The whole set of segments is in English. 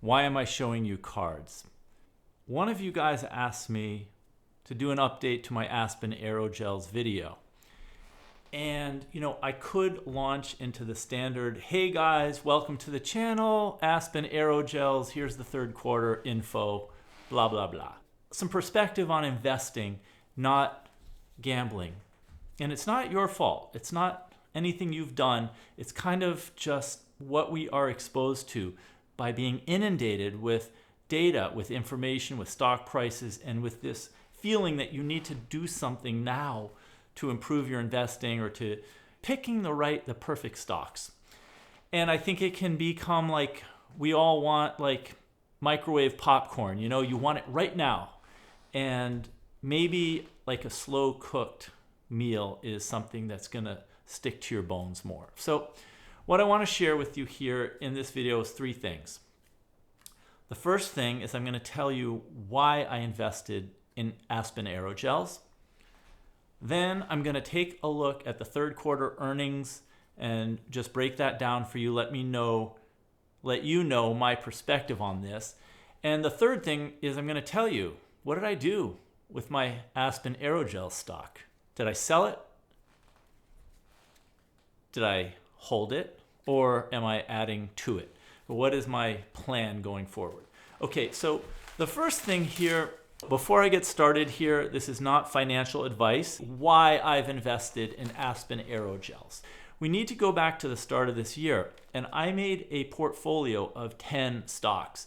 Why am I showing you cards? One of you guys asked me to do an update to my Aspen Aerogels video. And, I could launch into the standard, hey guys, welcome to the channel, Aspen Aerogels, here's the third quarter info, blah, blah, blah. Some perspective on investing, not gambling. And it's not your fault. It's not anything you've done. It's kind of just what we are exposed to by being inundated with data, with information, with stock prices, and with this feeling that you need to do something now to improve your investing or to picking the perfect stocks. And I think it can become like we all want like microwave popcorn, you want it right now. And maybe like a slow cooked meal is something that's gonna stick to your bones more. So what I wanna share with you here in this video is three things. The first thing is I'm gonna tell you why I invested in Aspen Aerogels. Then I'm going to take a look at the third quarter earnings and just break that down for you. Let you know my perspective on this. And the third thing is I'm going to tell you, what did I do with my Aspen Aerogels stock? Did I sell it? Did I hold it? Or am I adding to it? What is my plan going forward? Okay, so the first thing here, before I get started here, this is not financial advice, why I've invested in Aspen Aerogels. We need to go back to the start of this year, and I made a portfolio of 10 stocks.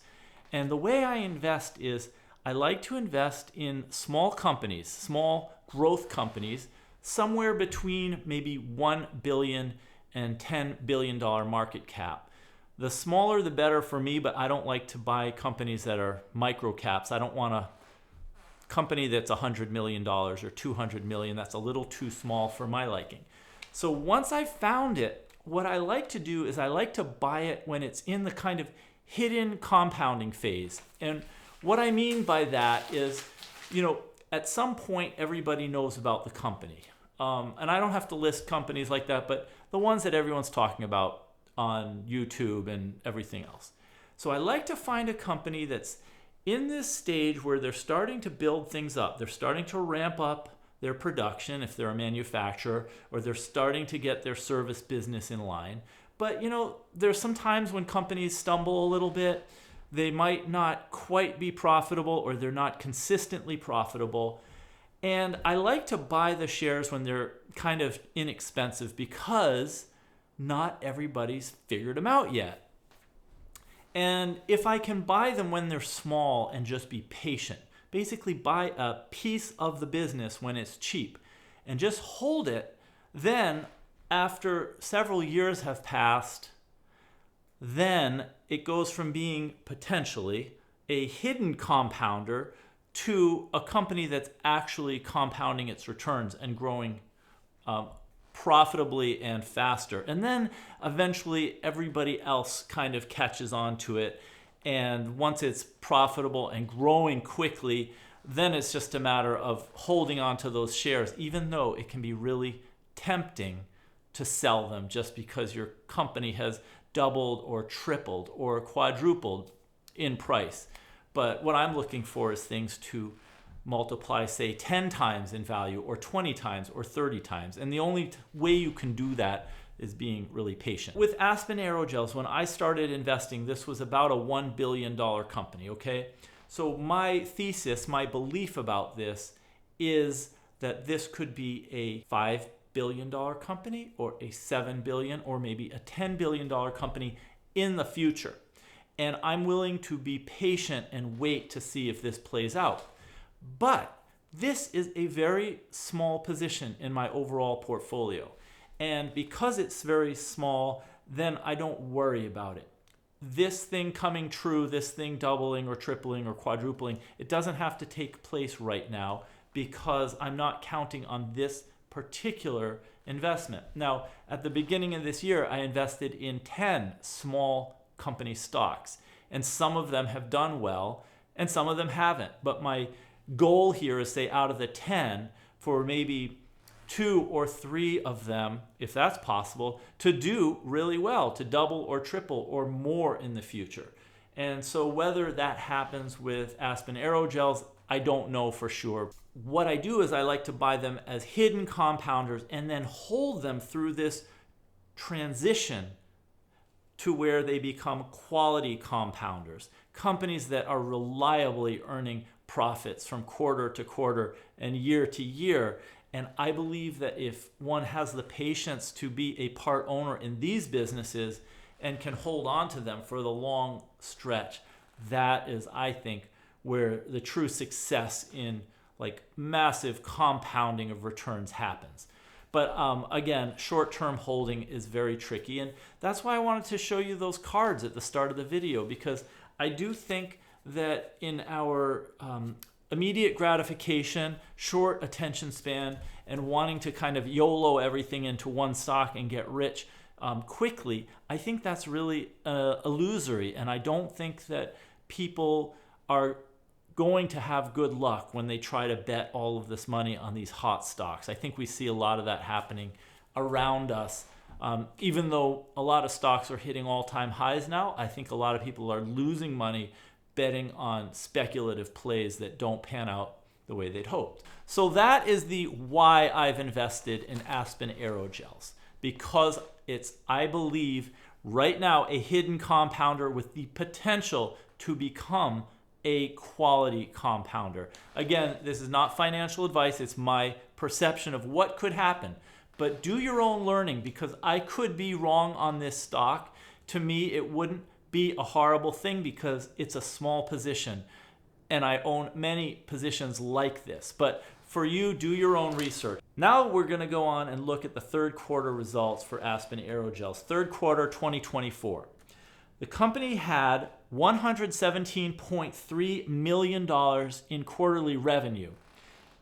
And the way I invest is I like to invest in small companies, small growth companies, somewhere between maybe $1 billion and $10 billion market cap. The smaller the better for me, but I don't like to buy companies that are micro caps. I don't want to company that's $100 million or $200 million. That's a little too small for my liking. So once I found it, what I like to do is I like to buy it when it's in the kind of hidden compounding phase. And what I mean by that is, at some point everybody knows about the company. And I don't have to list companies like that, but the ones that everyone's talking about on YouTube and everything else. So I like to find a company that's in this stage where they're starting to build things up. They're starting to ramp up their production if they're a manufacturer, or they're starting to get their service business in line. But there's some times when companies stumble a little bit. They might not quite be profitable, or they're not consistently profitable. And I like to buy the shares when they're kind of inexpensive because not everybody's figured them out yet. And if I can buy them when they're small and just be patient, basically buy a piece of the business when it's cheap and just hold it, then after several years have passed, then it goes from being potentially a hidden compounder to a company that's actually compounding its returns and growing profitably and faster. And then eventually everybody else kind of catches on to it. And once it's profitable and growing quickly, then it's just a matter of holding on to those shares, even though it can be really tempting to sell them just because your company has doubled or tripled or quadrupled in price. But what I'm looking for is things to multiply, say, 10 times in value or 20 times or 30 times. And the only way you can do that is being really patient. With Aspen Aerogels, when I started investing, this was about a $1 billion company, okay? So my thesis, my belief about this is that this could be a $5 billion company or a $7 billion or maybe a $10 billion company in the future. And I'm willing to be patient and wait to see if this plays out. But this is a very small position in my overall portfolio. And because it's very small, then I don't worry about it. This thing coming true, this thing doubling or tripling or quadrupling, it doesn't have to take place right now because I'm not counting on this particular investment. Now, at the beginning of this year, I invested in 10 small company stocks, and some of them have done well and some of them haven't. But my goal here is, say, out of the 10, for maybe 2 or 3 of them, if that's possible, to do really well, to double or triple or more in the future. And so whether that happens with Aspen Aerogels, I don't know for sure. What I do is I like to buy them as hidden compounders and then hold them through this transition to where they become quality compounders, companies that are reliably earning profits from quarter to quarter and year to year. And I believe that if one has the patience to be a part owner in these businesses and can hold on to them for the long stretch, that is, I think, where the true success in like massive compounding of returns happens. But again, short-term holding is very tricky. And that's why I wanted to show you those cards at the start of the video, because I do think that in our immediate gratification, short attention span, and wanting to kind of YOLO everything into one stock and get rich quickly, I think that's really illusory. And I don't think that people are going to have good luck when they try to bet all of this money on these hot stocks. I think we see a lot of that happening around us. Even though a lot of stocks are hitting all-time highs now, I think a lot of people are losing money betting on speculative plays that don't pan out the way they'd hoped. So that is the why I've invested in Aspen Aerogels, because it's, I believe, right now a hidden compounder with the potential to become a quality compounder. Again, this is not financial advice, it's my perception of what could happen. But do your own learning, because I could be wrong on this stock. To me, it wouldn't be a horrible thing because it's a small position and I own many positions like this. But for you, do your own research. Now we're gonna go on and look at the third quarter results for Aspen Aerogels, third quarter 2024. The company had $117.3 million in quarterly revenue.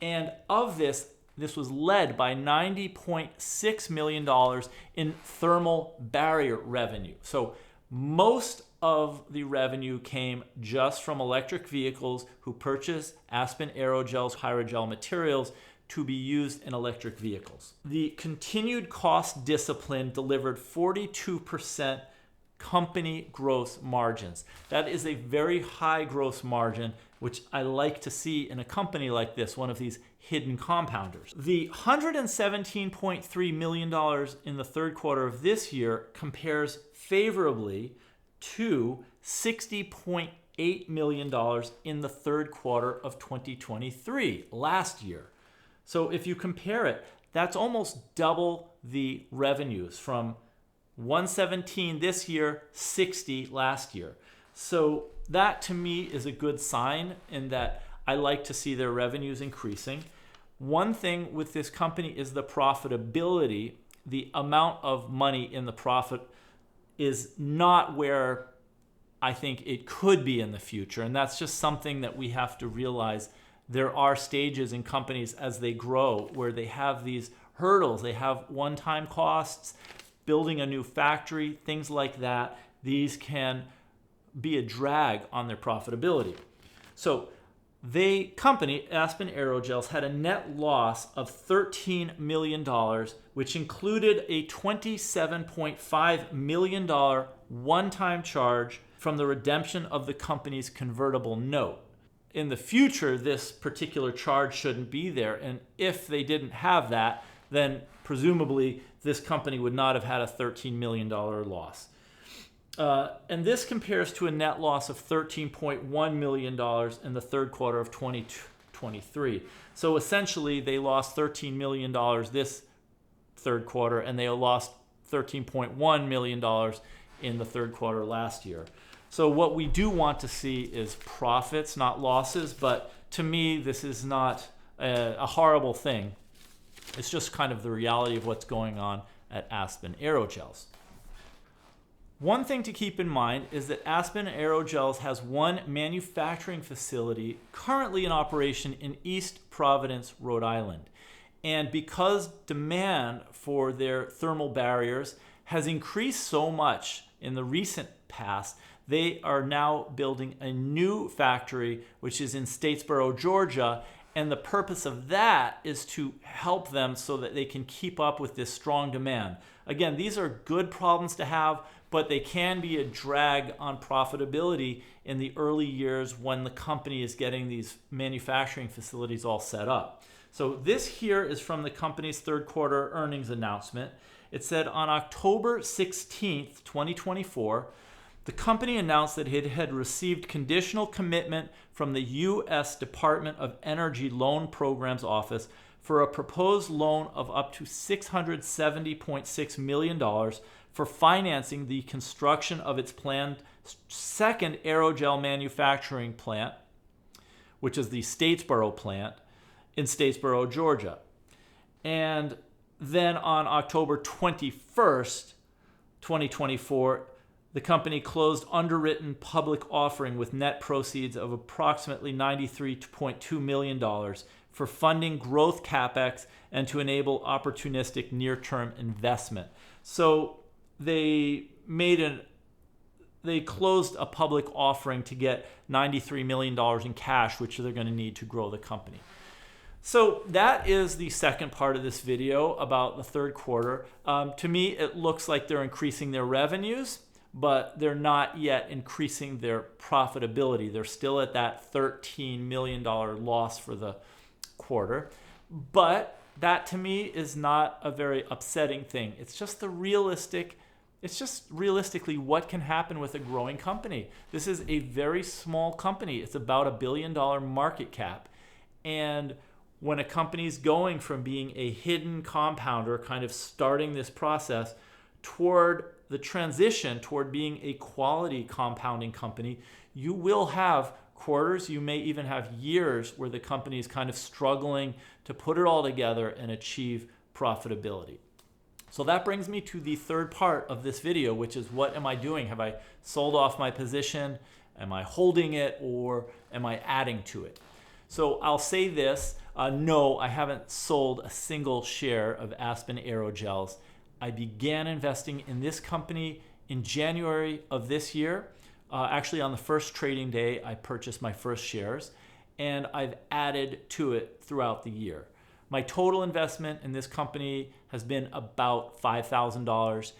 And of this was led by $90.6 million in thermal barrier revenue. So most of the revenue came just from electric vehicles who purchase Aspen Aerogels hydrogel materials to be used in electric vehicles. The continued cost discipline delivered 42% company gross margins. That is a very high gross margin, which I like to see in a company like this, one of these hidden compounders. The $117.3 million in the third quarter of this year compares favorably to $60.8 million in the third quarter of 2023, last year. So if you compare it, that's almost double the revenues, from 117 this year, 60 last year. So that to me is a good sign, in that I like to see their revenues increasing. One thing with this company is the profitability. The amount of money in the profit is not where I think it could be in the future. And that's just something that we have to realize. There are stages in companies as they grow where they have these hurdles. They have one-time costs, building a new factory, things like that. These can be a drag on their profitability. So the company, Aspen Aerogels, had a net loss of $13 million, which included a $27.5 million one-time charge from the redemption of the company's convertible note. In the future, this particular charge shouldn't be there. And if they didn't have that, then presumably this company would not have had a $13 million loss. And this compares to a net loss of $13.1 million in the third quarter of 2023. So essentially, they lost $13 million this third quarter, and they lost $13.1 million in the third quarter last year. So what we do want to see is profits, not losses. But to me, this is not a horrible thing. It's just kind of the reality of what's going on at Aspen Aerogels. One thing to keep in mind is that Aspen Aerogels has one manufacturing facility currently in operation in East Providence, Rhode Island. And because demand for their thermal barriers has increased so much in the recent past, they are now building a new factory, which is in Statesboro, Georgia. And the purpose of that is to help them so that they can keep up with this strong demand. Again, these are good problems to have, but they can be a drag on profitability in the early years when the company is getting these manufacturing facilities all set up. So this here is from the company's third quarter earnings announcement. It said on October 16th, 2024, the company announced that it had received conditional commitment from the U.S. Department of Energy Loan Programs Office for a proposed loan of up to $670.6 million for financing the construction of its planned second aerogel manufacturing plant, which is the Statesboro plant in Statesboro, Georgia. And then on October 21st, 2024, the company closed underwritten public offering with net proceeds of approximately $93.2 million for funding growth capex and to enable opportunistic near-term investment. So they closed a public offering to get $93 million in cash, which they're going to need to grow the company. So that is the second part of this video about the third quarter. To me, it looks like they're increasing their revenues, but they're not yet increasing their profitability. They're still at that $13 million loss for the quarter. But that to me is not a very upsetting thing. It's just realistically what can happen with a growing company. This is a very small company. It's about $1 billion market cap. And when a company's going from being a hidden compounder, kind of starting this process toward the transition toward being a quality compounding company, you will have quarters, you may even have years where the company is kind of struggling to put it all together and achieve profitability. So that brings me to the third part of this video, which is what am I doing? Have I sold off my position? Am I holding it, or am I adding to it? So I'll say this, no, I haven't sold a single share of Aspen Aerogels. I began investing in this company in January of this year. Actually, on the first trading day, I purchased my first shares, and I've added to it throughout the year. My total investment in this company has been about $5,000,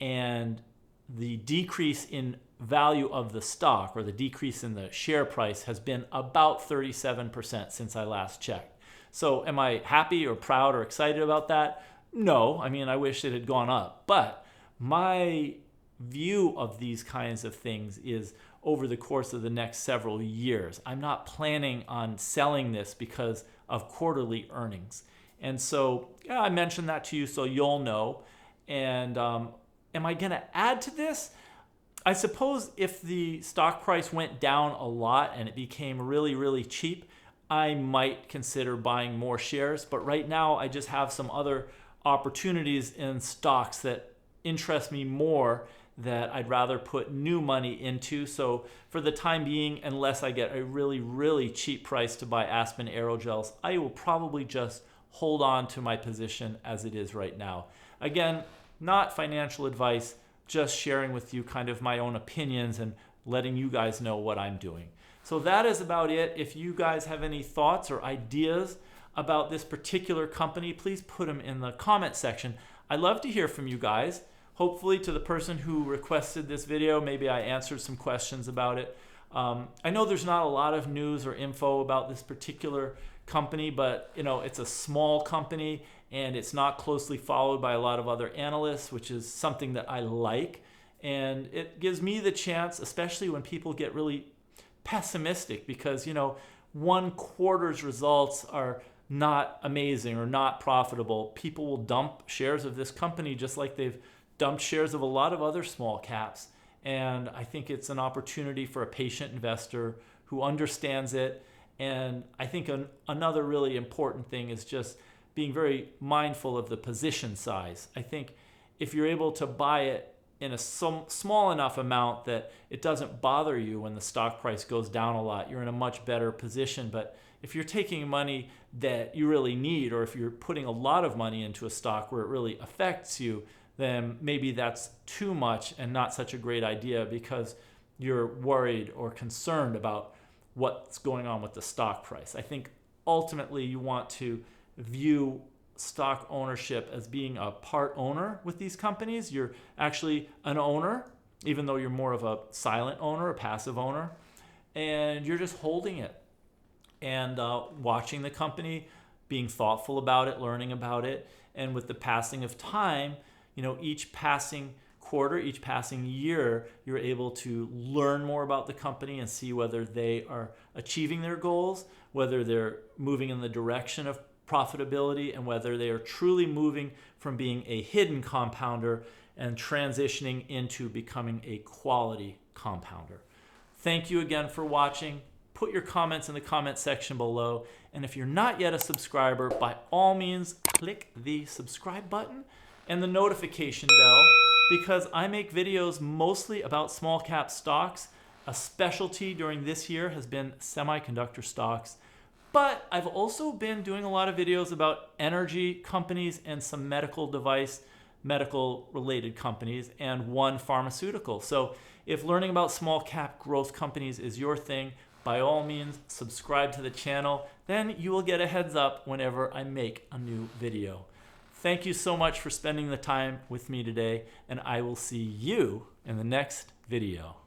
and the decrease in value of the stock, or the decrease in the share price, has been about 37% since I last checked. So am I happy or proud or excited about that? No, I mean, I wish it had gone up. But my view of these kinds of things is over the course of the next several years. I'm not planning on selling this because of quarterly earnings. And so yeah, I mentioned that to you so you'll know. And am I going to add to this? I suppose if the stock price went down a lot and it became really, really cheap, I might consider buying more shares. But right now, I just have some other opportunities in stocks that interest me more that I'd rather put new money into. So for the time being, unless I get a really, really cheap price to buy Aspen Aerogels, I will probably just hold on to my position as it is right now. Again, not financial advice, just sharing with you kind of my own opinions and letting you guys know what I'm doing. So that is about it. If you guys have any thoughts or ideas about this particular company, please put them in the comment section. I'd love to hear from you guys. Hopefully to the person who requested this video, maybe I answered some questions about it. I know there's not a lot of news or info about this particular company, but it's a small company and it's not closely followed by a lot of other analysts, which is something that I like. And it gives me the chance, especially when people get really pessimistic, because one quarter's results are not amazing or not profitable. People will dump shares of this company just like they've dumped shares of a lot of other small caps. And I think it's an opportunity for a patient investor who understands it. And I think another really important thing is just being very mindful of the position size. I think if you're able to buy it in a small enough amount that it doesn't bother you when the stock price goes down a lot, you're in a much better position. But if you're taking money that you really need, or if you're putting a lot of money into a stock where it really affects you, then maybe that's too much and not such a great idea because you're worried or concerned about what's going on with the stock price. I think ultimately you want to view stock ownership as being a part owner with these companies. You're actually an owner, even though you're more of a silent owner, a passive owner, and you're just holding it and watching the company, being thoughtful about it, learning about it. And with the passing of time, each passing quarter, each passing year, you're able to learn more about the company and see whether they are achieving their goals, whether they're moving in the direction of profitability, and whether they are truly moving from being a hidden compounder and transitioning into becoming a quality compounder. Thank you again for watching. Put your comments in the comment section below. And if you're not yet a subscriber, by all means, click the subscribe button and the notification bell, because I make videos mostly about small cap stocks. A specialty during this year has been semiconductor stocks. But I've also been doing a lot of videos about energy companies and some medical related companies, and one pharmaceutical. So if learning about small cap growth companies is your thing, by all means, subscribe to the channel. Then you will get a heads up whenever I make a new video. Thank you so much for spending the time with me today, and I will see you in the next video.